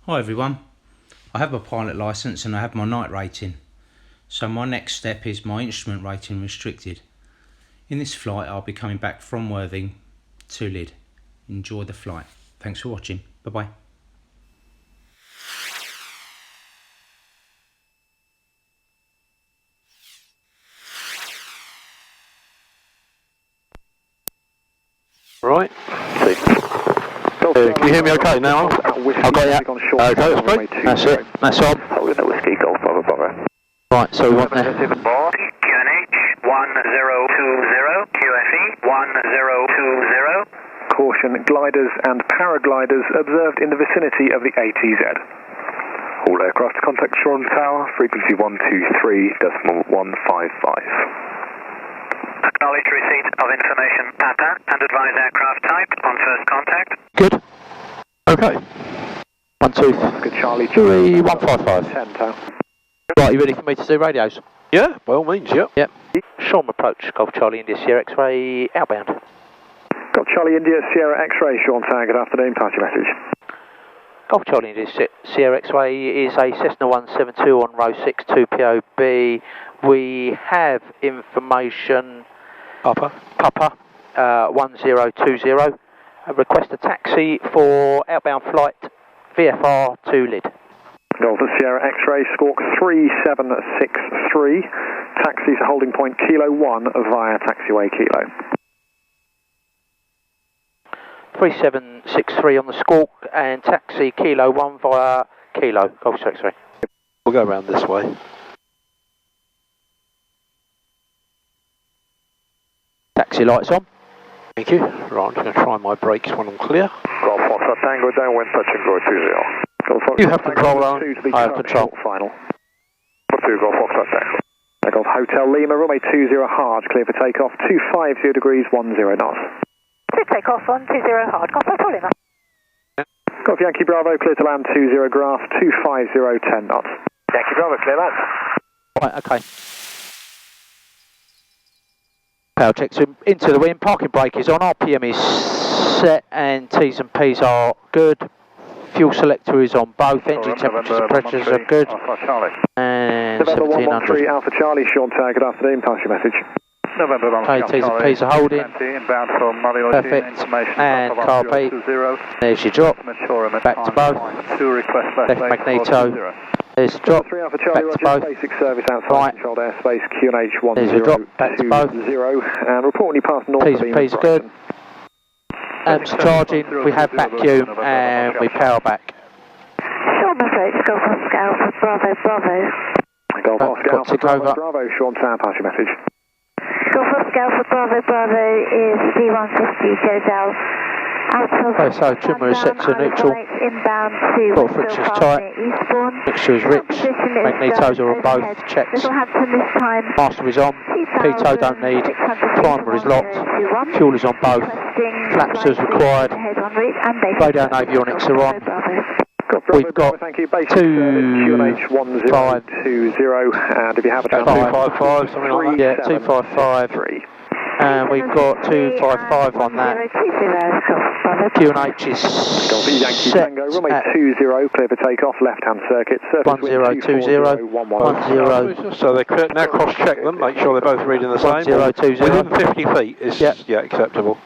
Hi everyone, I have my pilot licence and I have my night rating. So my next step is my instrument rating restricted. In this flight I'll be coming back from Worthing to Lydd. Enjoy the flight. Thanks for watching. Bye bye. Right. Can you hear me okay now? I've got you. Okay, that's great. That's it. That's on. Holding at Whiskey Golf Bravo Bravo. Right, so we want the... QNH 1020, QFE 1020. Caution, gliders and paragliders observed in the vicinity of the ATZ. All aircraft contact SHOREHAM Tower, frequency 123.155. Acknowledge receipt of information Papa and advise aircraft type on first contact. Good. Okay. 1, 2, Good Charlie, 3, 155. 10 Tower. Right, you ready for me to do radios? Yeah, by all means, yep. Yep. SHOREHAM approach, Golf Charlie India Sierra X-ray, outbound. Got Charlie India Sierra X-ray, SHOREHAM Tower, good afternoon, pass your message. Golf Charlie India Sierra X-ray is a Cessna 172 on row 6, 2POB. We have information... Papa 1020. Request a taxi for outbound flight VFR to Lydd. Golf Sierra X-ray, squawk 3763. Taxi to holding point Kilo 1 via taxiway Kilo. 3763 on the squawk and taxi Kilo 1 via Kilo. Golf X-ray. We'll go around this way. Taxi lights on. Thank you. Right, I'm just going to try my brakes when I'm clear. Golf Foxtrot Tango, downwind touching Groy 20. Golf Foxtrot You have control, Aaron. I have control. Final. 2 Golf Foxtrot Tango. Golf Hotel Lima, runway 20 hard, clear for takeoff, 250 degrees, 10 knots. Clear to take off 120 hard, Golf Hotel Lima. Golf Yankee Bravo, clear to land 20 graph, 250, 10 knots. Yankee Bravo, clear land. Right, okay. Power checks into the wind, parking brake is on, RPM is set and T's and P's are good. Fuel selector is on both, engine temperatures and pressures are good. And November 1700. 113 Alpha Charlie, Sean Tower, good afternoon, pass your message. November 113 Okay, T's and P's are holding. Inbound from Perfect. And car beat. There's your drop. Back to both. Left magneto. There's a drop. Back to both. Basic service outside Right. controlled airspace, QNH 1020. There's a drop. Back to both. And report when you pass north P's of and P's are good. Amps charging. We have vacuum and we power back. SHOREHAM approach, Golf Oscar Alpha Bravo Bravo. Golf Oscar got Alpha tick Bravo over. Bravo, Sean Tower, pass your message. Golf Oscar Alpha Bravo Bravo is D150, goes out of Okay, so trimmer is set to neutral. Inbound to Got friction's tight. Eastbourne. Mixture is rich. Magnetos are on both. Checks. Littlehampton this time. Master is on. Pitot don't need. Primer is locked. Fuel is on both. Flaps as required. Radio and avionics are on. We've got 2-5-2-0, and if you have a 255, something like that. Yeah, 255. And we've got 255 on that. QNH is set runway at 20, clear for takeoff, left-hand circuit, surface wind 1020. 10. So they now cross-check them, make sure they're both reading the same. 1020. Within 50 feet is acceptable.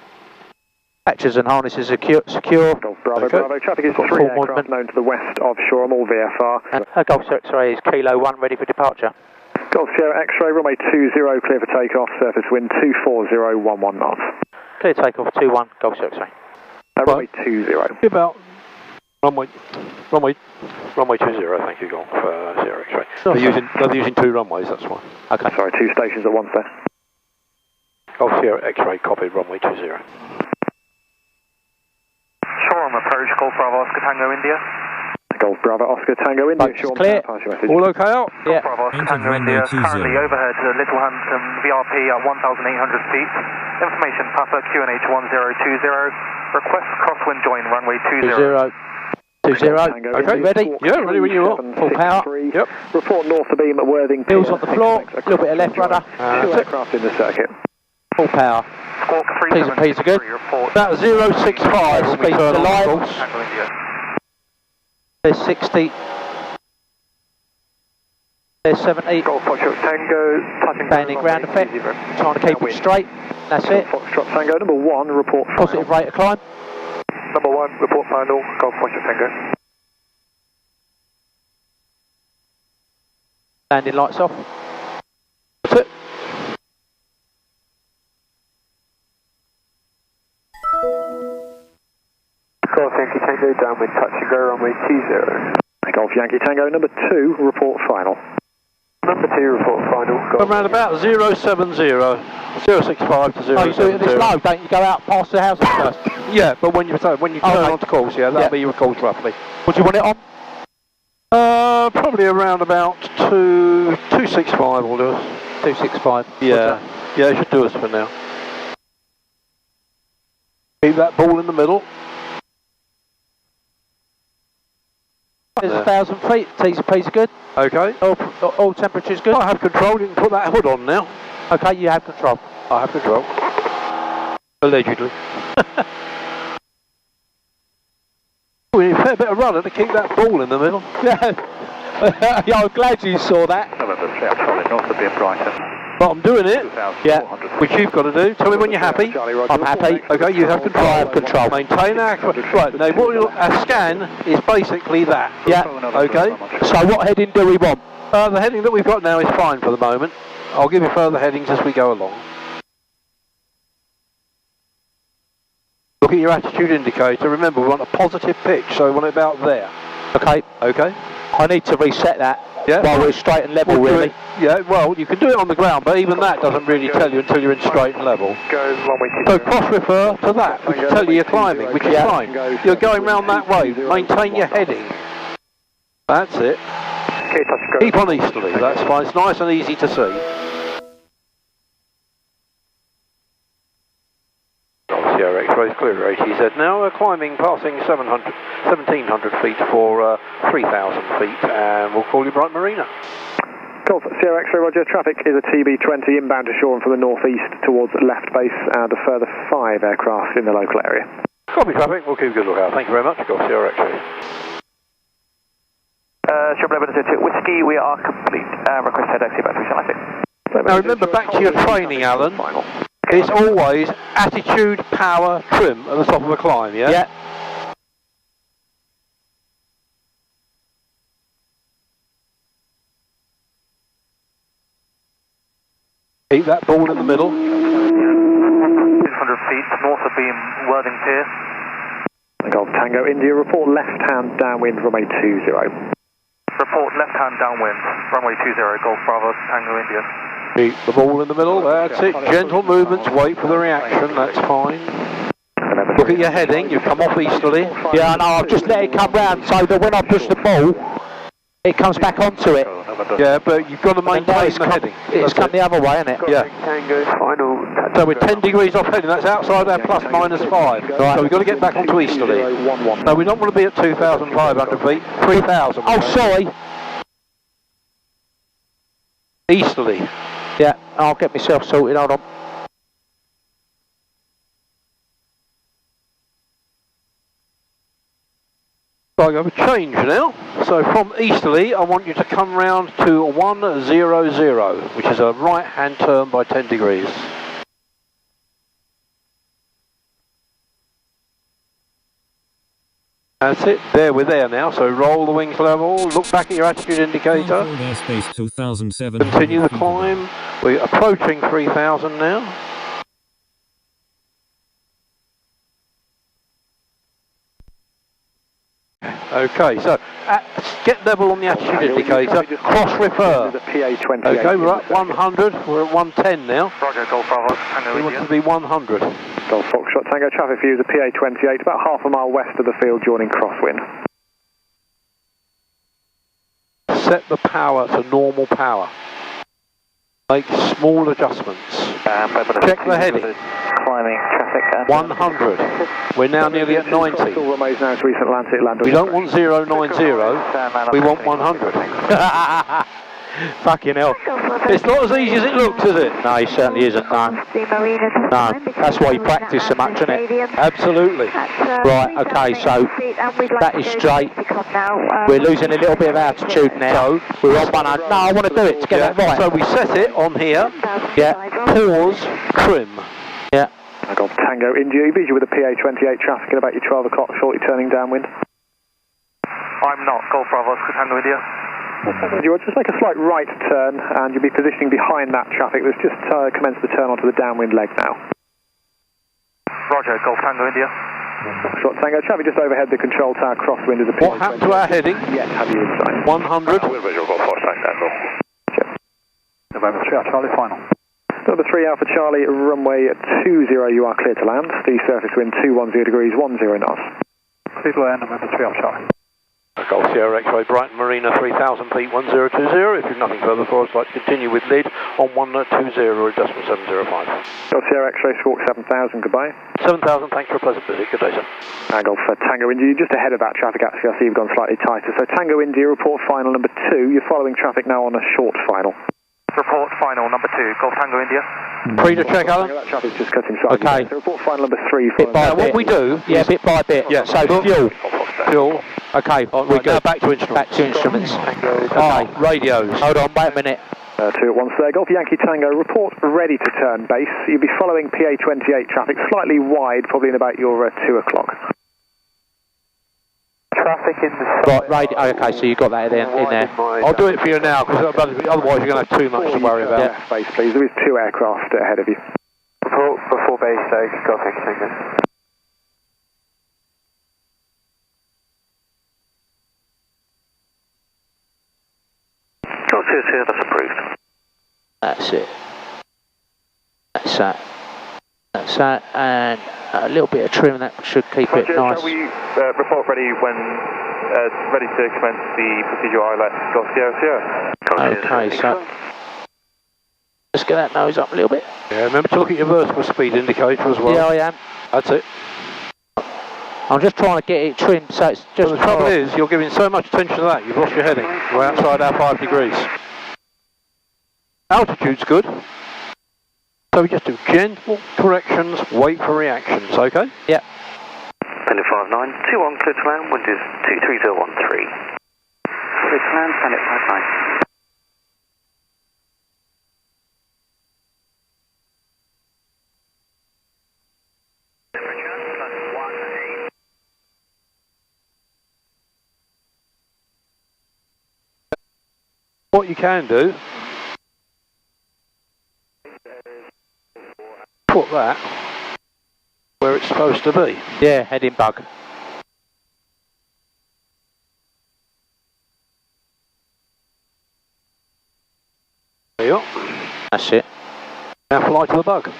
Hatches and harnesses are secure. Golf Bravo, Okay. Bravo, traffic is 3 Full aircraft movement. known to the west of SHOREHAM, all VFR. And Golf X-ray is Kilo 1 ready for departure. Golf Sierra X-ray, runway 20, clear for takeoff, surface wind 240, 11 knots. Clear takeoff 21, Golf X-ray. Runway 20. About runway 20, thank you, Golf Sierra X-ray. They're using 2 runways, that's why. Okay. Sorry, 2 stations at once there. Golf Sierra X-ray copied, runway 20. SHOREHAM approach, Golf Bravo Oscar Tango India. Golf Bravo Oscar Tango India, Boat's Sean clear. Tower, pass your message. All okay out? Yeah. Golf Bravo Oscar Tango India, currently overhead Littlehampton VRP at 1,800 feet. Information Papa QNH 1020. Request crosswind join runway 20. 20. Okay, ready? Yeah, ready when you are. Full power. Yep. Report north of beam at Worthing. Wheels on the floor. A little bit of left rudder. 2 aircraft in the circuit. Full power. Squawk P's and P's are good. report. About 065 speed to live. Tango India. There's 60. There's 70. Golf Foxtrot Tango, touching Landing ground effect. Trying to keep it straight. That's it. Foxtrot Tango, number 1, report final. Positive rate of climb. Number 1, report final, Golf Foxtrot Tango. Landing lights off. That's it. Golf Yankee Tango, downwind touch and go, runway 20. Golf Yankee Tango, number 2, report final. Number 2, report final. Around about 070, 065 to 070. Oh, you do it this low, don't you go out past the houses first? Yeah, but when you turn onto course, yeah, that'll be your course roughly. What do you want it on? Probably around about 265 will do us. 265. Yeah, yeah, it should do us for now. Keep that ball in the middle. There's 1,000 feet, T's and P's are good. Okay. All temperatures good. I have control, you can put that hood on now. Okay, you have control. I have control. Allegedly. We need a fair bit of rudder to keep that ball in the middle. Yeah, yeah, I'm glad you saw that. November 3, I'm solid north of being Brighton. But I'm doing it, Yeah. which you've got to do. Tell me when you're happy. I'm happy. Okay, you have control. I have control. Maintain our... Right, now a scan is basically that. Yeah. Okay? So what heading do we want? The heading that we've got now is fine for the moment. I'll give you further headings as we go along. Look at your attitude indicator. Remember, we want a positive pitch, so we want it about there. Okay. Okay? I need to reset that Yeah. while we're straight and level, We'll do really. it- yeah, well, you can do it on the ground, but even that doesn't really tell you until you're in straight and level. Go, runway 20. So cross-refer to that, which will tell you you're climbing, which is Yeah. fine. You're going round that way. Maintain your heading. That's it. Okay, touch and go. Keep on easterly, that's fine. It's nice and easy to see. Sierra X-rays clear ATZ now. Climbing, passing 1,700 feet for 3,000 feet, and we'll call you Bright Marina. Golf Sierra X-ray, roger. Traffic is a TB20 inbound to shore and from the northeast towards left base, and a further 5 aircraft in the local area. Copy traffic, we'll keep a good lookout. Thank you very much. Golf Sierra X-ray. Sharp 1102 Whiskey, we are complete. Request head taxi back to Atlantic. Now remember, back to your training, Alan. It's always attitude, power, trim at the top of a climb, yeah? Yeah. Keep that ball in the middle. 600 feet north of beam Worthing Pier. Golf Tango India, report left-hand downwind, runway 20. Report left-hand downwind, runway 20, Golf Bravo, Tango India. Keep the ball in the middle, that's it. Gentle movements, wait for the reaction, that's fine. Look at your heading, you come off easterly. Yeah, I know, I've just let it come round so that when I push the ball, it comes back onto it. Yeah, but you've got to And now maintain it's the heading. It's come the other way, isn't it? Yeah. Tango, final. So we're 10 degrees off heading, that's outside our plus minus 5. Right. So we've got to get back onto easterly. No, we don't want to be at 2,500 feet, 3,000. Oh, sorry. Easterly. Yeah, I'll get myself sorted, hold on. So I'm going to change now. So from easterly, I want you to come round to 100, which is a right-hand turn by 10 degrees. That's it. There, we're there now. So roll the wings level. Look back at your attitude indicator. Airspace 2007. Continue the climb. We're approaching 3,000 now. Okay, so get level on the attitude indicator, cross-refer. Okay, we're at 100, we're at 110 now. Roger, Golf Bravo, Tango We want India. to be 100. Golf Foxtrot Tango, traffic for you is a PA28, about half a mile west of the field, joining crosswind. Set the power to normal power. Make small adjustments. Check the heading. Climbing traffic. 100. We're now nearly at 90. All runways now to East Atlantic, land on We don't want 090, we want 100. Fucking hell. It's not as easy as it looks, is it? No, he certainly isn't, no. No, that's why you practice so much, isn't it? Absolutely. Right, okay, so that is straight. We're losing a little bit of altitude now. So, we're on 100. No, I want to do it to get that right. So we set it on here. Yeah. Pause, trim. Yeah. I got Tango India, visual with the PA28 traffic at about your 12 o'clock, shortly turning downwind. I'm not. Golf Bravo, Tango India. You'll just make a slight right turn and you'll be positioning behind that traffic that's just commenced the turn onto the downwind leg now. Roger, Golf Tango India. Short Tango, traffic just overhead the control tower, crosswind of the What happened to our heading? Yes, have you inside? 100. Visual Golf 4 Tango. November 3 Alpha Charlie, final. Number 3 Alpha Charlie, runway 20, you are clear to land. The surface wind 210 degrees, 10 knots. Clear to land, November 3 Alpha Charlie. Golf Sierra X-Ray Brighton Marina 3000 feet 1020. If you've nothing further for us, I'd like to continue with Lydd on 120 decimal 705. Golf Sierra X-Ray Squawk 7000, goodbye. 7000, thanks for a pleasant visit. Good day, sir. Golf Tango India, just ahead of that traffic actually, I see you've gone slightly tighter. So Tango India, report final number 2. You're following traffic now on a short final. Report final number 2, Golf Tango India. Free to check, Alan? That traffic's just cutting slightly. Okay. So report final number 3. Bit by What we do, yeah, bit by bit. Yeah. So fuel. Fuel. Okay, We're now back to instruments. Back to instruments. Okay, radios. Hold on, wait a minute. 2 at 1, sir. Golf Yankee Tango, report ready to turn base. You'll be following PA28 traffic, slightly wide, probably in about your 2 o'clock. Traffic in the... Right, radio. Okay, so you got that in there. I'll do it for you now, because otherwise you're going to have too much to worry about. Yeah, base, please. There is 2 aircraft ahead of you. Report before base, Golf Yankee Tango. That's approved. That's it. That's that. That's that. And a little bit of trim, that should keep it nice. Shall we report ready when ready to commence the procedure ILS Golf Sierra? Okay, so let's get that nose up a little bit. Yeah, remember to look at your vertical speed indicator as well. Yeah, I am. That's it. I'm just trying to get it trimmed so it's just... Well, the trouble is, you're giving so much attention to that, you've lost your heading. We're outside our 5 degrees. Altitude's good. So we just do gentle corrections, wait for reactions, okay? Yeah. Planet 59, 21, clear to land, wind is 23013. Clear to land, Planet 59. What you can do, put that where it's supposed to be. Yeah, heading bug. There you are. That's it. Now fly to the bug.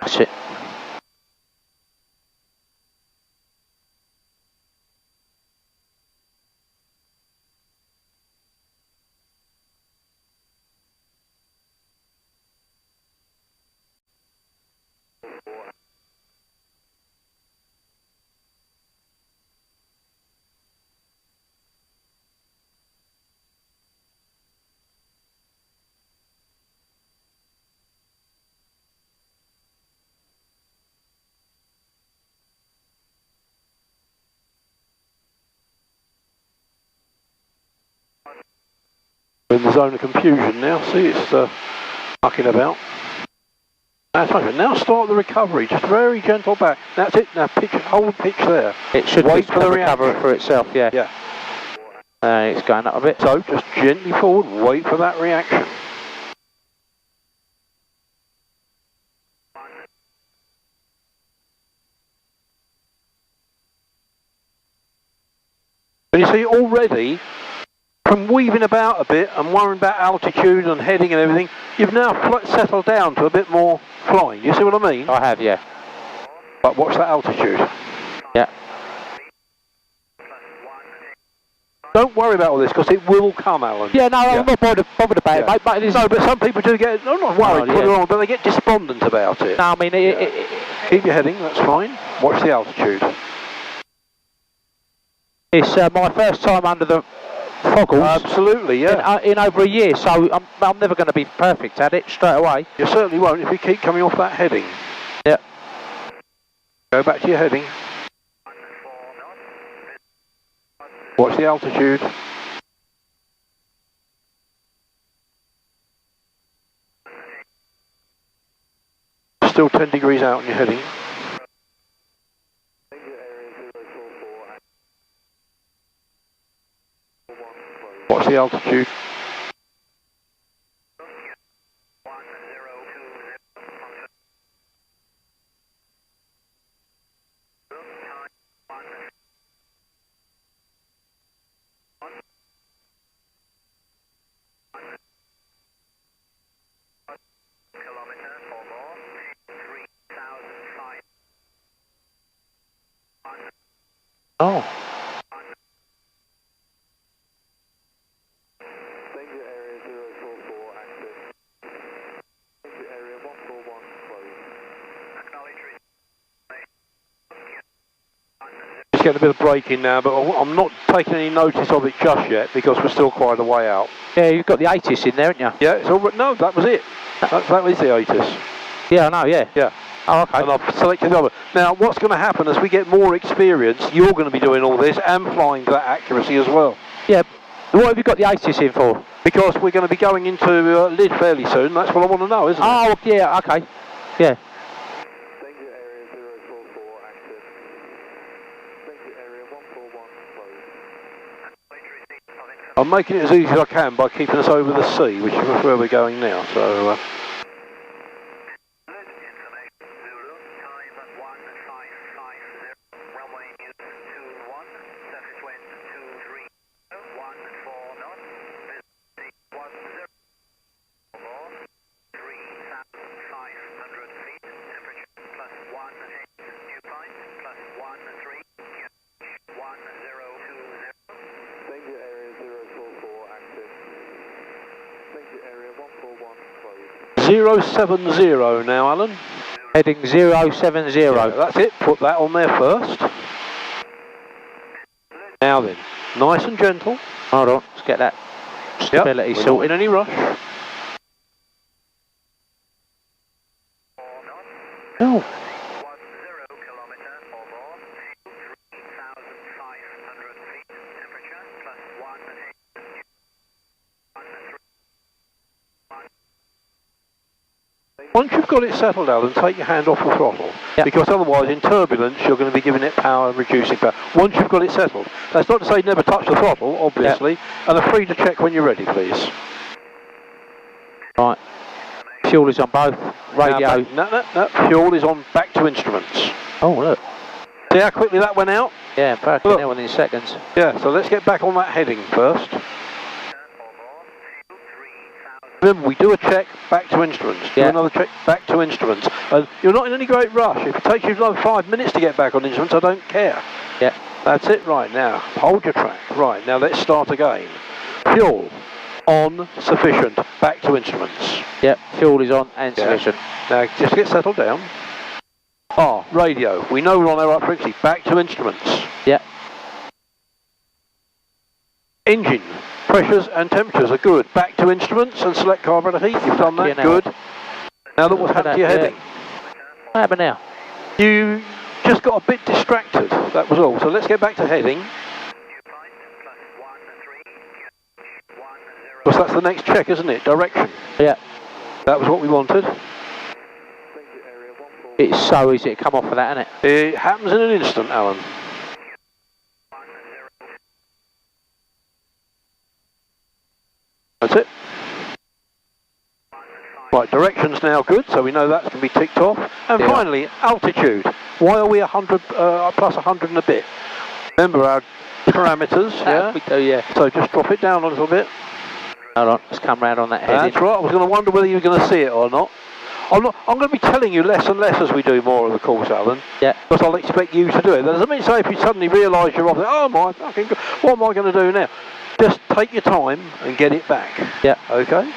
That's it. We're in the zone of confusion now, see it's mucking about. That's fine. Now start the recovery, just very gentle back. That's it, now pitch, hold pitch there. It should wait for the recover reaction. for itself, yeah. Yeah. It's going up a bit. So just gently forward, wait for that reaction. And you see already, from weaving about a bit and worrying about altitude and heading and everything, you've now settled down to a bit more flying. You see what I mean? I have, yeah. But watch that altitude. Yeah. Don't worry about all this, because it will come, Alan. Yeah, no, I'm not bothered about it, mate. But no, but some people do get, I'm not worried, but they get despondent about it. No, I mean, Keep your heading, that's fine. Watch the altitude. It's my first time under the foggles. Absolutely, yeah. In over a year, so I'm never going to be perfect at it straight away. You certainly won't if you keep coming off that heading. Yeah. Go back to your heading. Watch the altitude. Still 10 degrees out on your heading. Watch the altitude. Oh. Just getting a bit of braking now, but I'm not taking any notice of it just yet because we're still quite a way out. Yeah, you've got the ATC in there, haven't you? Yeah, it's all, no, that was it. That was the ATC. Yeah, I know, yeah. Yeah. Oh, okay. And I've selected the other. Now, what's going to happen as we get more experience, you're going to be doing all this and flying to that accuracy as well. Yeah. What have you got the ATC in for? Because we're going to be going into Lydd fairly soon. That's what I want to know, isn't it? Oh, yeah, okay. Yeah. I'm making it as easy as I can by keeping us over the sea, which is where we're going now. So. Zero 070 now, Alan. Heading 070. Yeah, that's it. Put that on there first. Now then, nice and gentle. Hold on, let's get that stability We're sorted. not in any rush. Oh. Once you've got it settled out, then take your hand off the throttle. Yep. Because otherwise, in turbulence, you're going to be giving it power and reducing power. Once you've got it settled. That's not to say never touch the throttle, obviously, and are free to check when you're ready, please. Right. Fuel is on both. Radio. No. Fuel is on back to instruments. Oh, look. See how quickly that went out? Yeah, perfect. Now within seconds. Yeah, so let's get back on that heading first. Remember, we do a check back to instruments. Do another check back to instruments. And you're not in any great rush. If it takes you another 5 minutes to get back on instruments, I don't care. Yeah. That's it right now. Hold your track. Right, now let's start again. Fuel on, sufficient. Back to instruments. Yep, fuel is on and sufficient. Now just get settled down. Radio. We know we're on our right frequency. Back to instruments. Yep. Engine. Pressures and temperatures are good. Back to instruments and select carburetor heat. You've done that. Good. Now look what's happened to your heading. What happened now? You just got a bit distracted. That was all. So let's get back to heading. Because that's the next check, isn't it? Direction. Yeah. That was what we wanted. It's so easy to come off of that, isn't it? It happens in an instant, Alan. That's it. Right, direction's now good, so we know that's going to be ticked off. And finally, altitude. Why are we 100 plus 100 and a bit? Remember our parameters, yeah? We do, yeah. So just drop it down a little bit. Hold on, let's come round on that heading. That's right, I was going to wonder whether you were going to see it or not. I'm going to be telling you less and less as we do more of the course, Alan. Yeah. Because I'll expect you to do it. That doesn't mean say if you suddenly realise you're off there, oh my fucking God, what am I going to do now? Just take your time and get it back. Yeah. Okay?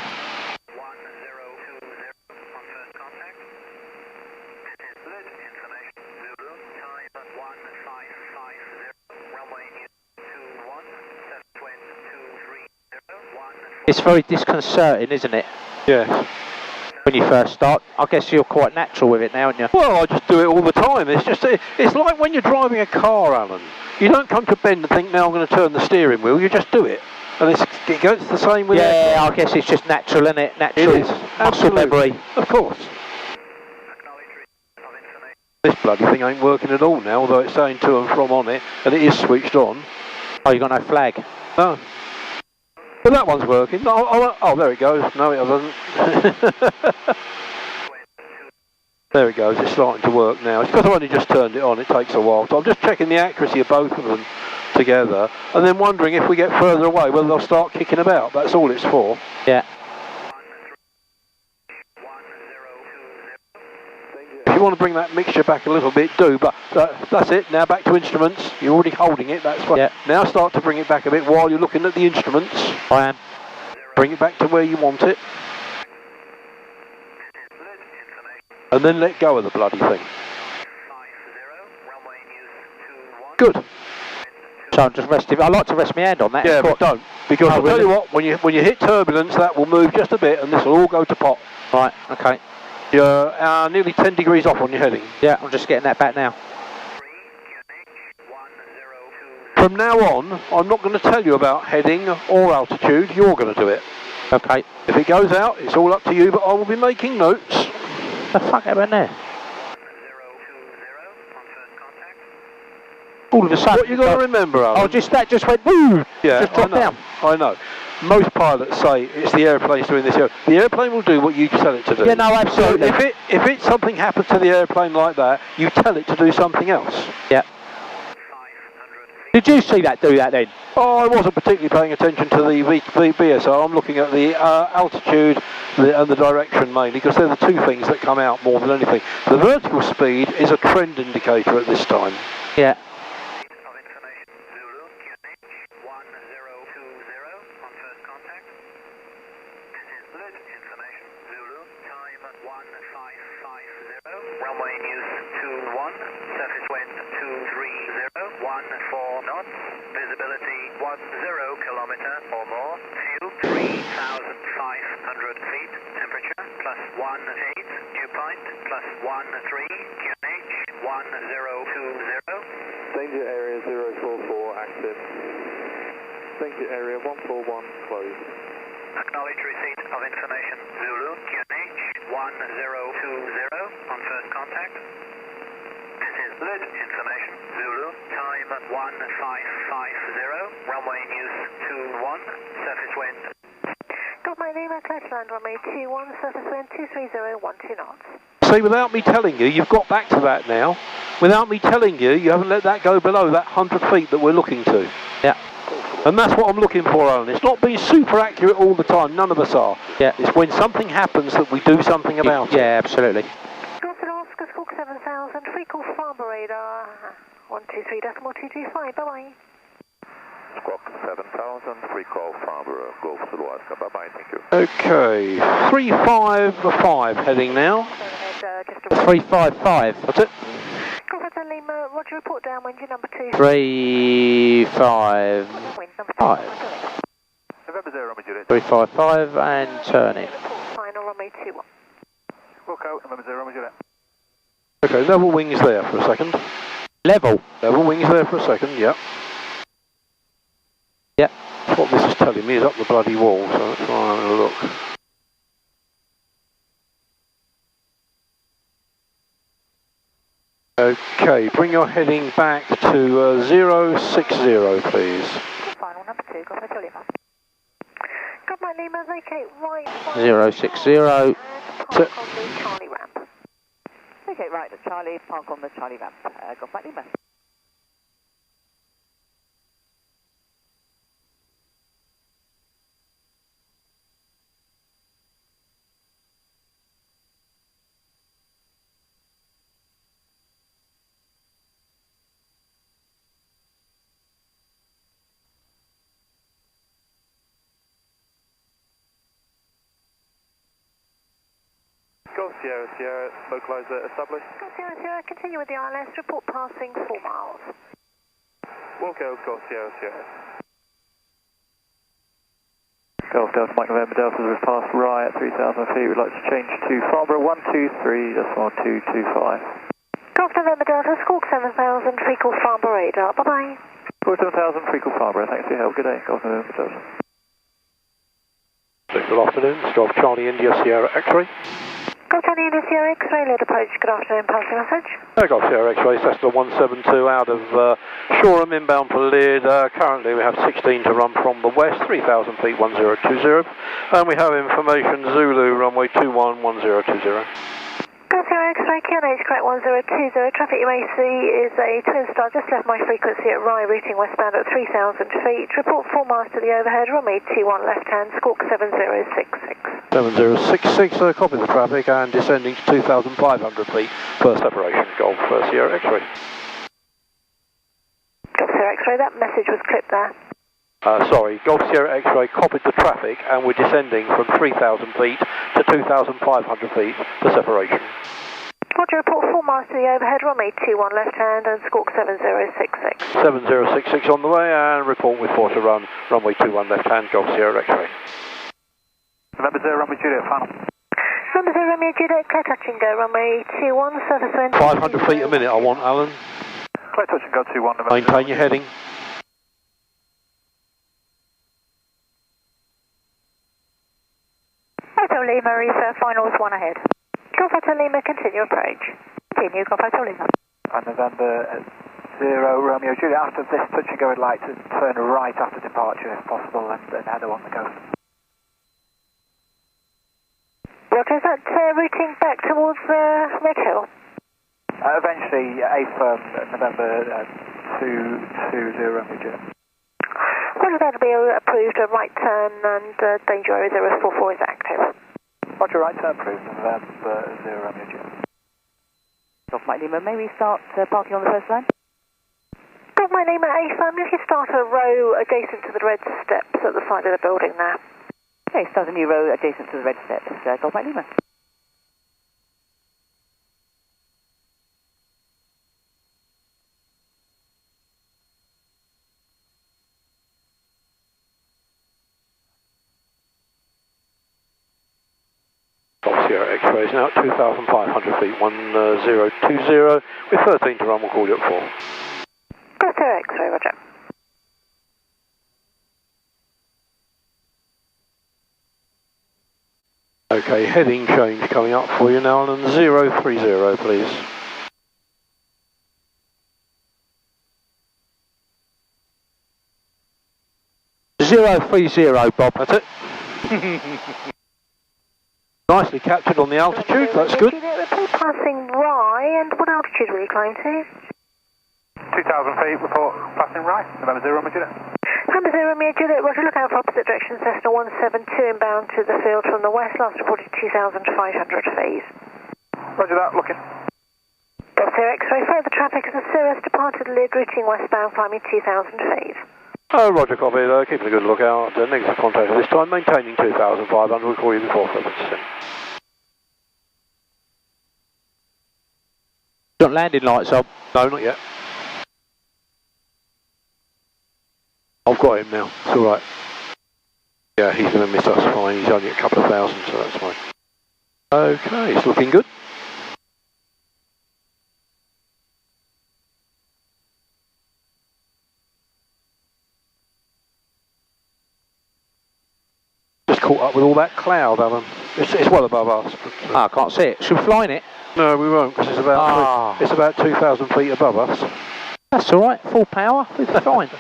It's very disconcerting, isn't it? Yes. When you first start. I guess you're quite natural with it now, aren't you? Well, I just do it all the time. It's just, it's like when you're driving a car, Alan. You don't come to a bend and think, now I'm going to turn the steering wheel. You just do it. And it goes the same with Yeah, I guess it's just natural, isn't it? Natural. It is. Muscle memory. Of course. This bloody thing ain't working at all now, although it's saying to and from on it, and it is switched on. Oh, you got no flag? No. But that one's working. Oh, there it goes. No, it doesn't. There it goes. It's starting to work now. It's because I've only just turned it on. It takes a while. So I'm just checking the accuracy of both of them together, and then wondering if we get further away whether they'll start kicking about. That's all it's for. Yeah. If you want to bring that mixture back a little bit, do. But that's it. Now back to instruments. You're already holding it. That's fine. Yeah. Now start to bring it back a bit while you're looking at the instruments. I am. Bring it back to where you want it. And then let go of the bloody thing. Good. So I'm just resting. I like to rest my hand on that. Yeah, but don't. Because I'll tell you what, when you hit turbulence, that will move just a bit and this will all go to pot. Right, okay. You're nearly 10 degrees off on your heading. Yeah, I'm just getting that back now. From now on, I'm not going to tell you about heading or altitude. You're going to do it. Okay. If it goes out, it's all up to you, but I will be making notes. The fuck happened there? All of a sudden. What you got to remember, Alan? Oh, that just went woo. Yeah, just dropped down. I know. Most pilots say it's the airplane's doing this. The airplane will do what you tell it to do. Yeah, no, absolutely. So if something happens to the airplane like that, you tell it to do something else. Yeah. Did you see that do that then? Oh, I wasn't particularly paying attention to the BSO. I'm looking at the altitude and the direction mainly, because they're the two things that come out more than anything. The vertical speed is a trend indicator at this time. Yeah. Runway news 21, surface wind 230, 14 knots, visibility 10 kilometer or more, fuel 3,500 feet, temperature +18, dew point +13, QNH 1020. Danger area 044 active. Danger area 141 closed. Acknowledge receipt of information Zulu, QNH 1020 on first contact. This is Lydd information Zulu, time 1550, runway news 21, surface wind. Got my name at land runway 21, surface wind 230, 12 knots. See, without me telling you, you've got back to that now. Without me telling you, you haven't let that go below that 100 feet that we're looking to. Yeah. And that's what I'm looking for, Alan. It's not being super accurate all the time. None of us are. Yeah. It's when something happens that we do something about it. Yeah, absolutely. Oscar Squawk 7000, free call Farmer radar 123.225. Bye-bye. Squawk 7000, free call Farber, Golf Zulu Oscar. Bye-bye, thank you. Okay, 355 heading now. 355. That's it. Golf Lima, Roger, report down, wind number 2. 355. November 0, Romeo Juliet. 355 and turning. Final runway 21. Squawk out, November 0, Romeo Juliet. Okay, level wings there for a second. Level? Level wings there for a second, yep. Yep. What this is telling me is up the bloody wall, so let's try and have a look. Okay, bring your heading back to 060, please. Final number 2, Golf Lima. Golf Lima, vacate right. 060. And park on the Charlie ramp. Okay, right, Charlie, park on the Charlie ramp. Golf Lima. Golf Sierra Sierra, localizer established. Golf Sierra Sierra, continue with the ILS, report passing 4 miles. Wilco, Golf Sierra Sierra. Golf Delta Mike November Delta, we've passed Rye at 3,000 feet. We'd like to change to Farnborough 123.225. Golf November Delta, Squawk 7000, frequent Farnborough radar. Bye-bye. Squawk 7000, frequent Farnborough. Thanks for your help. Good day. Golf November Delta. Good afternoon, it's Golf Charlie India Sierra X-Ray. Golf Charlie India Sierra X-Ray, lead approach. Good afternoon, passing message. Golf Sierra X-Ray, Cessna 172 out of Shoreham, inbound for Lydd. Currently we have 16 to run from the west, 3,000 feet, 1020. And we have information Zulu, runway 21, 1020. Golf Sierra X-Ray, QNH correct 1020. Traffic you may see is a twin star just left my frequency at Rye, routing westbound at 3,000 feet. Report 4 miles to the overhead, runway 21 left hand, Squawk 7066. 7066, copy the traffic and descending to 2,500 feet per separation. Golf Sierra X-Ray. Golf Sierra X-Ray, that message was clipped there. Sorry, Golf Sierra X-Ray copied the traffic and we're descending from 3,000 feet to 2,500 feet per separation. Roger, report 4 miles to the overhead, runway 21 left hand and Squawk 7066. 7066 on the way and report with 4 to run, runway 21 left hand, Golf Sierra X-Ray. November 0, runway Juliet, final. November 0, Romeo Juliet, clear touch and go, runway 21, surface wind. 500 feet a minute I want, Alan. Clear touch and go 21, November. Maintain your heading. Hotel Lima, reserve finals 1 ahead. Golf Hotel Lima, continue approach. Continue, Golf Hotel Lima. And November 0, Romeo Juliet, after this touch and go, we'd like to turn right after departure if possible and head on the coast. Roger, is that routing back towards Red Hill? Eventually, AFIRM, November 220, Romeo Juliet. Roger, that'll be approved, a right turn and danger area 044 is active. Roger, right turn approved, November 0, Romeo Juliet. Golf Mike Lima, may we start parking on the first line? Golf Mike Lima, AFIRM, if you start a row adjacent to the red steps at the side of the building there. Okay, start a new row adjacent to the red steps. Golf Mike Lima. Golf Sierra X-Ray is now at 2,500 feet, 1020. With 13 to run, we'll call you at 4. Golf Sierra X-Ray, roger. Okay, heading change coming up for you now, and 030, please. .030, Bob. That's it. Nicely captured on the altitude, that's good. Report passing Rye, and what altitude will you climb to? 2,000 feet, report passing Rye, November 0, Romeo Juliet. November 0, Romeo Juliet, roger, look out for opposite direction, Cessna 172 inbound to the field from the west, last reported 2,500 feet. Roger that, looking. Golf Sierra X-Ray, further traffic as the Cirrus departed Lydd, routing westbound, climbing 2,000 feet. Oh, roger, copy, keeping a good lookout, negative contact at this time, maintaining 2,500, we'll call you before further descent. Got landing lights on? No, not yet. I've got him now, it's alright. Yeah, he's going to miss us fine, he's only a couple of thousand, so that's fine. Okay, it's looking good. Just caught up with all that cloud, Alan. It's well above us. But, I can't see it. Should we fly in it? No, we won't, because it's about 2,000 feet above us. That's alright, full power, we'll be fine.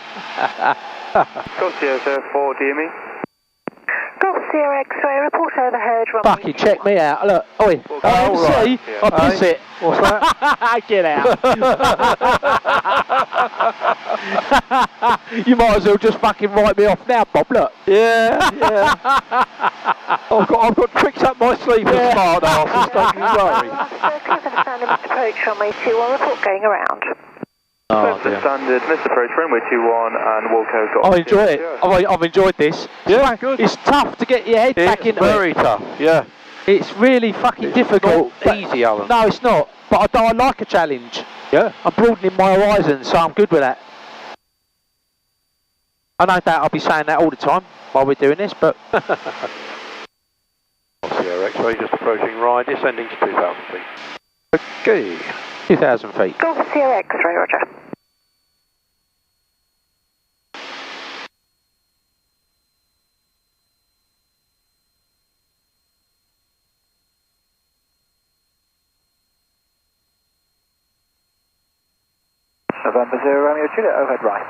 Golf Sierra 4, DME. Golf Sierra X-Ray, report overhead, runway. Fucking check me out, look. Oi, right. I piss it. What's that? Get out. You might as well just fucking write me off now, Bob, look. Yeah. I've got tricks up my sleeve for smart asses, don't you worry. Clear standard, Mr. Approach, runway 21, report going around. Oh, dear. Standard, Mr. Approach, runway 21 and Walco got. I enjoy it. I've enjoyed this. Yeah, good. It's tough to get your head back into it. It's very tough, yeah. It's really fucking difficult. Not easy, Alan. No, it's not. But I like a challenge. Yeah. I'm broadening my horizons, so I'm good with that. I no doubt I'll be saying that all the time while we're doing this, but... Sierra X-ray just approaching Rye, descending to 2,000 feet. Okay. 2,000 feet. Golf Sierra X-ray, roger. November 0 Romeo Juliet, overhead right.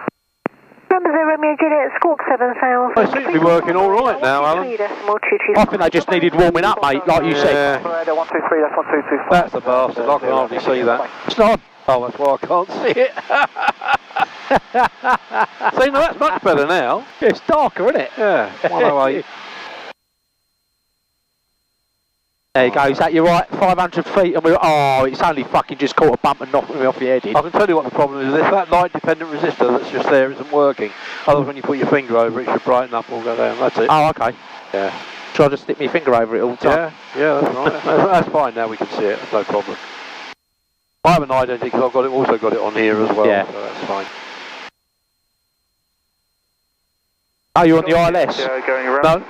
November 0 Romeo Juliet, Squawk 7000. They seem to be working all right now, Alan. I think they just needed warming up, mate, like you said. 123, that's 1225. That's a bastard, I can hardly see that. It's not on. Oh, that's why I can't see it. See, no, that's much better now. It's darker, isn't it? Yeah, 108. There you go, is that you right? 500 feet and we're... Oh, it's only fucking just caught a bump and knocked me off the head. I can tell you what the problem is. If that light dependent resistor that's just there isn't working, otherwise when you put your finger over it, it should brighten up or go down. That's it. Oh, okay. Yeah. Should I just stick my finger over it all the time? Yeah, that's right. That's fine now, we can see it. That's no problem. I have an identity because I've also got it on here as well, yeah. So that's fine. Oh, you're on the ILS? Going around. No.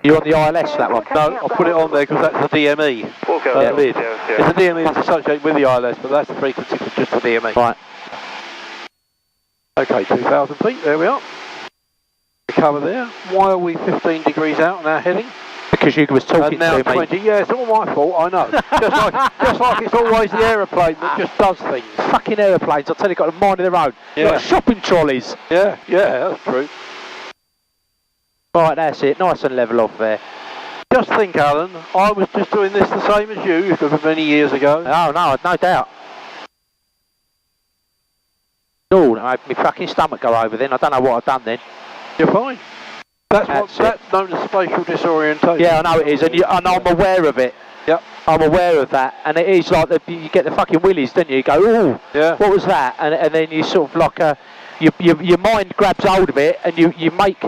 You're on the ILS, that one? No, I'll put it on there because that's the DME. Lydd. It's the DME that's associated with the ILS, but that's the frequency for just the DME. Right. Okay, 2,000 feet, there we are. The cover there. Why are we 15 degrees out on our heading? Because you was talking and now to me. 20, yeah, it's all my fault, I know. just like it's always the aeroplane that just does things. Fucking aeroplanes, I tell you, got a mind of their own. Yeah. Like shopping trolleys. Yeah, that's true. Right, that's it, nice and level off there. Just think, Alan, I was just doing this the same as you many years ago. Oh, no, no doubt. Oh, that made my fucking stomach go over then, I don't know what I've done then. You're fine. That's known as spatial disorientation. Yeah, I know it is, and I'm aware of it. Yep. I'm aware of that, and it is like you get the fucking willies, don't you? You go, oh, yeah. What was that? And then you sort of like your mind grabs hold of it, and you make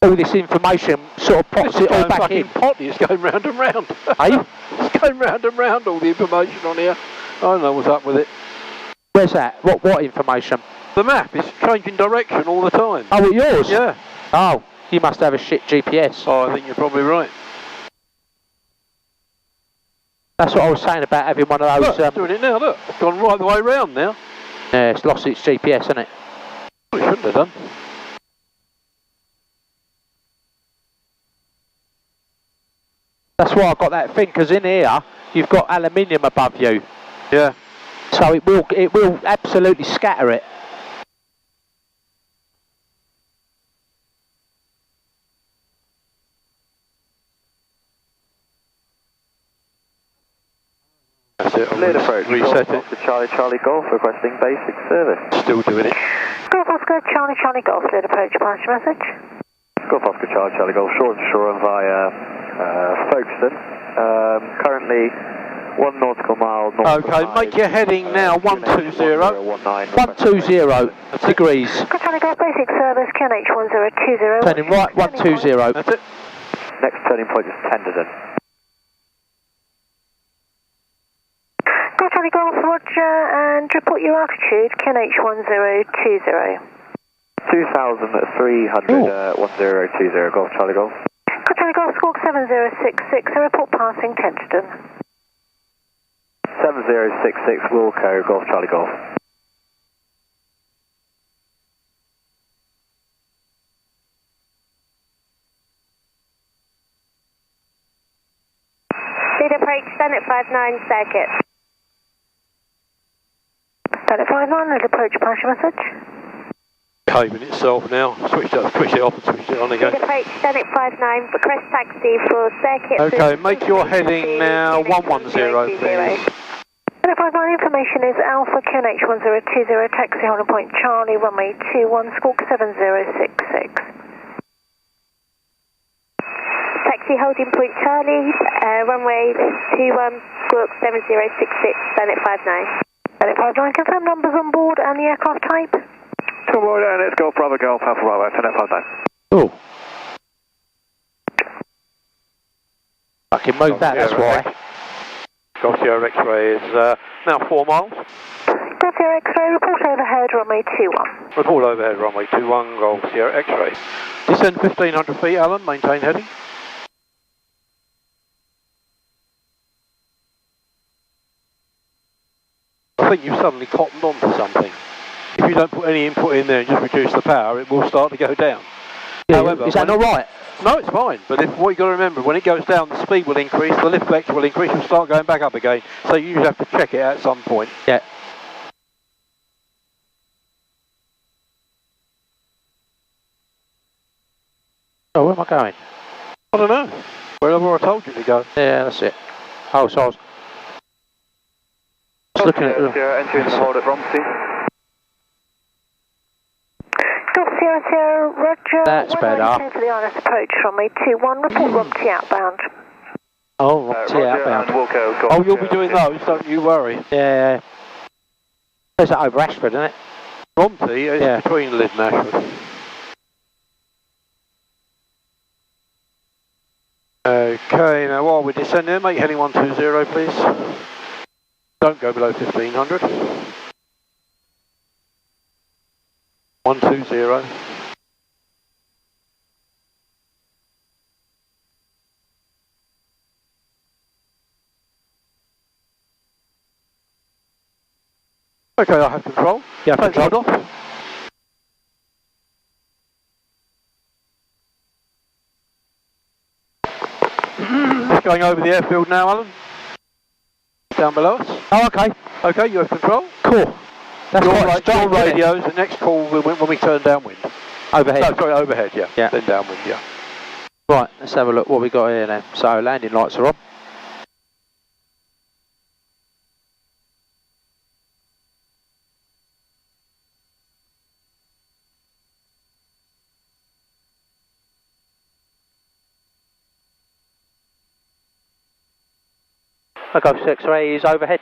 all this information sort of pops it all back in. Potty, it's going round and round. Hey? It's going round and round, all the information on here. I don't know what's up with it. Where's that? What information? The map is changing direction all the time. Oh, it's yours? Yeah. Oh, you must have a shit GPS. Oh, I think you're probably right. That's what I was saying about having one of those... Look, it's doing it now, look. It's gone right the way round now. Yeah, it's lost its GPS, hasn't it? Well, it shouldn't have done. That's why I've got that thing, because in here, you've got aluminium above you. Yeah. So it will absolutely scatter it. That's it. Lydd approach. Reset it. Charlie Golf requesting basic service. Still doing it. Golf Oscar Charlie Golf, Lydd approach, pass your message. Golf Oscar Charlie Golf, shore via Folkestone. Currently 1 nautical mile north. Okay, make your heading now 120. 120 degrees. Charlie Golf, basic service, QNH 1020. Turning right, 120. That's it. Next turning point is Tenderden. Golf Charlie Golf, roger, and report your altitude, QNH 1020. 2,300, 1020, Golf Charlie Golf. Golf Charlie Golf, Squawk 7066, a report passing Tenterden. 7066, Wilco, Golf Charlie Golf. Lead approach, stand at 59 circuit. Stand at 59, lead approach, pass your message. Behaving itself now. Switch it off and switch it on again. Lead approach, stand at 59, request taxi for circuit. Okay, make your heading now 110, please. Stand at 59, information is Alpha QNH 1020, taxi holding point Charlie, runway 21, Squawk 7066. Taxi holding point Charlie, runway 21, Squawk 7066, stand at 59. Stand at 59, confirm numbers on board and the aircraft type. Come on down, let's go Bravo Golf, Alpha Bravo, 1059. Oh. I can move that, that's why. Golf Sierra X-ray is now 4 miles. Golf Sierra X-ray, report overhead, runway 21. Report overhead, runway 21, Golf Sierra X-ray. Descend 1500 feet, Alan, maintain heading. I think you've suddenly cottoned onto something. If you don't put any input in there and just reduce the power, it will start to go down. Yeah, however, is that not right? No, it's fine, but what you've got to remember, when it goes down, the speed will increase, the lift vector will increase, you'll start going back up again, so you usually have to check it at some point. Yeah. Oh, where am I going? I don't know. Wherever I told you to go. Yeah, that's it. Oh, so I was looking at... entering the hold at Romsey. Sierra, Roger. That's better. For the honest approach from me, 21, report Romsey outbound. Oh, Romsey outbound. Oh, you'll be doing those, don't you worry. Yeah. There's that over Ashford, isn't it? Romsey is between Lydd and Ashford. Okay, now while we're descending, make heading 120, please. Don't go below 1500. 120. Okay, I have control. Yeah, take control. off. Just going over the airfield now, Alan. Down below us. Oh, okay. Okay, you have control. Cool. That's your radios, the next call when we turn downwind. Overhead. No, sorry, overhead, yeah. Yeah. Then downwind, yeah. Right, let's have a look what we got here then. So, landing lights are on. Golf X-ray is overhead.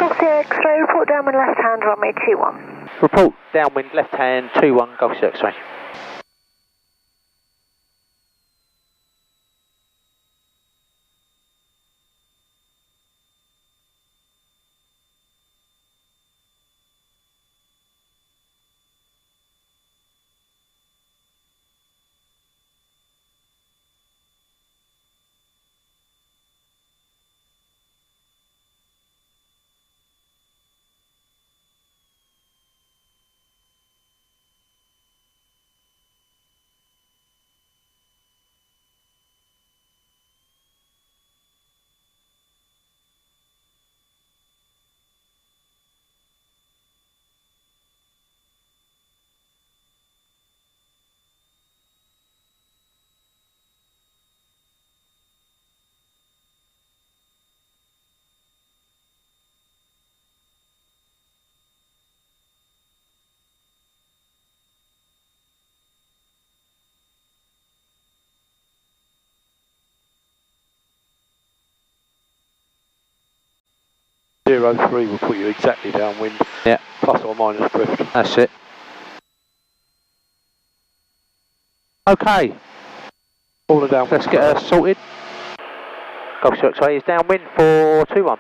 Golf X-ray, report downwind left hand, runway 21. Report downwind left hand, 21, Golf X-ray. Zero 03 will put you exactly downwind. Yeah. Plus or minus drift. That's it. Okay. All the downwind. Let's get her sorted. Golf X-ray is downwind for 21.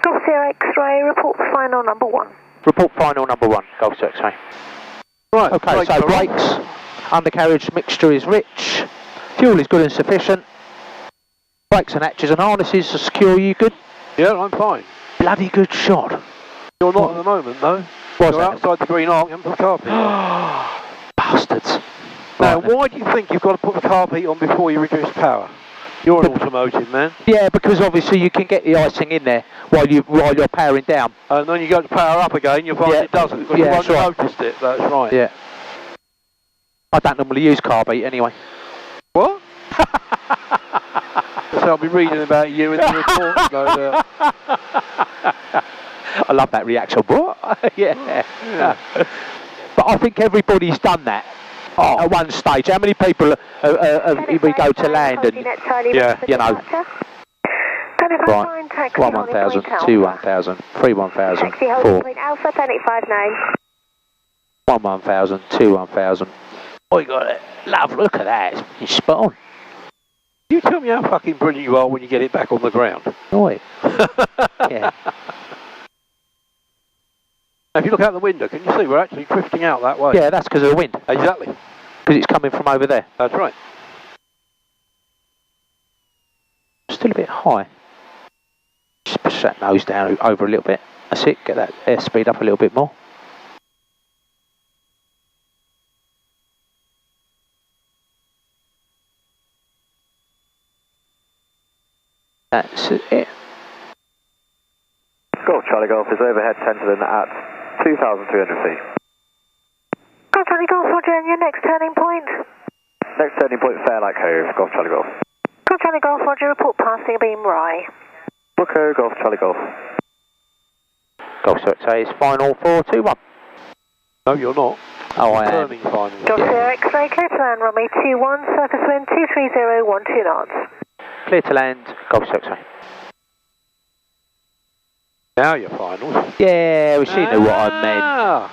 Golf X-ray, report final number 1. Report final number 1, Golf X-ray. Right. Okay, so brakes, undercarriage mixture is rich, fuel is good and sufficient, brakes and hatches and harnesses are secure, you good? Yeah, I'm fine. Bloody good shot. You're not at the moment, though. You're outside the green arc and put the carpet on. Bastards. Now, why do you think you've got to put the carpet on before you reduce power? You're an automotive man. Yeah, because obviously you can get the icing in there while you're powering down. And then you go to power up again, you find it doesn't. Because you won't have noticed it, that's right. Yeah. I don't normally use carb anyway. What? So I'll be reading about you in the report. I love that reaction. What? Yeah. But I think everybody's done that at one stage. How many people we go to land and, you know. Right. 1 1000, 2 1000, 3 1000, 4. Alpha, Planet 59. 1 1000, 2 1000. Oh, you got it. Love, look at that. It's spot on. You tell me how fucking brilliant you are when you get it back on the ground. Oi. Yeah. If you look out the window, can you see we're actually drifting out that way? Yeah, that's because of the wind. Exactly. Because it's coming from over there. That's right. Still a bit high. Just push that nose down over a little bit. That's it, get that airspeed up a little bit more. That's it. Golf Charlie Golf is overhead centered in at 2,300 feet. Golf Charlie Golf, Roger, and your next turning point? Next turning point, Fairlight Cove, Golf Charlie Golf. Golf Charlie Golf, Roger, report passing a beam Rye. Okay, Golf Charlie Golf. Golf X-ray is final 421. No, you're not. Oh, I am. Turning final. Golf Sierra X-ray, clear to land, runway 21, surface wind 230, 12 knots. Clear to land, Golf X-ray. Now your finals. Yeah, well, she knew what I meant.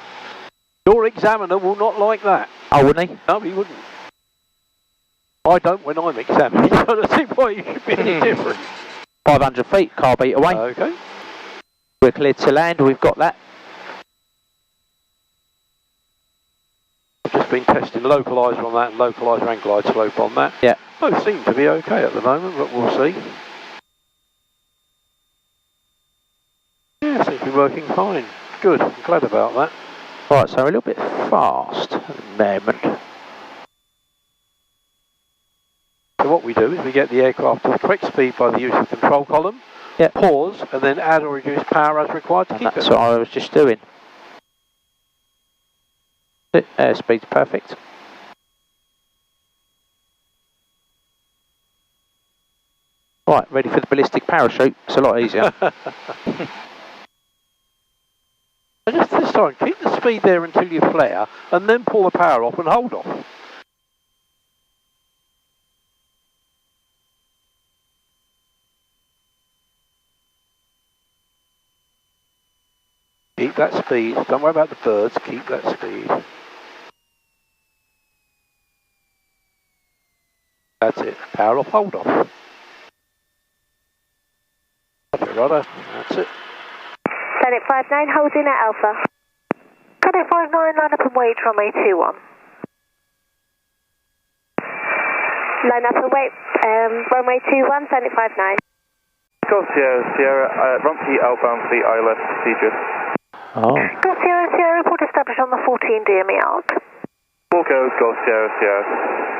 Your examiner will not like that. Oh, wouldn't he? No, he wouldn't. I don't when I'm examining, so I don't see why you should be any different. 500 feet, car beat away. Okay. We're cleared to land, we've got that. I've just been testing localizer on that and localizer and glide slope on that. Yeah. Both seem to be okay at the moment, but we'll see. Yeah, seems to be working fine. Good, I'm glad about that. Right, so we're a little bit fast at the moment. So what we do is we get the aircraft to the correct speed by the use of the control column, pause, and then add or reduce power as required to keep it. That's what I was just doing. Airspeed's perfect. Right, ready for the ballistic parachute. It's a lot easier. Just this time, keep the speed there until you flare, and then pull the power off and hold off. Keep that speed, don't worry about the birds, keep that speed. That's it, power off, hold off. Rudder, that's it. Planet 59, holding at Alpha. Planet 59, line up and wait, runway 21. Line up and wait, runway 21, Planet 59. Golf Sierra, runway outbound for the ILS procedure. Oh. Golf Sierra, report established on the 14 DME arc. All goes, Golf Sierra.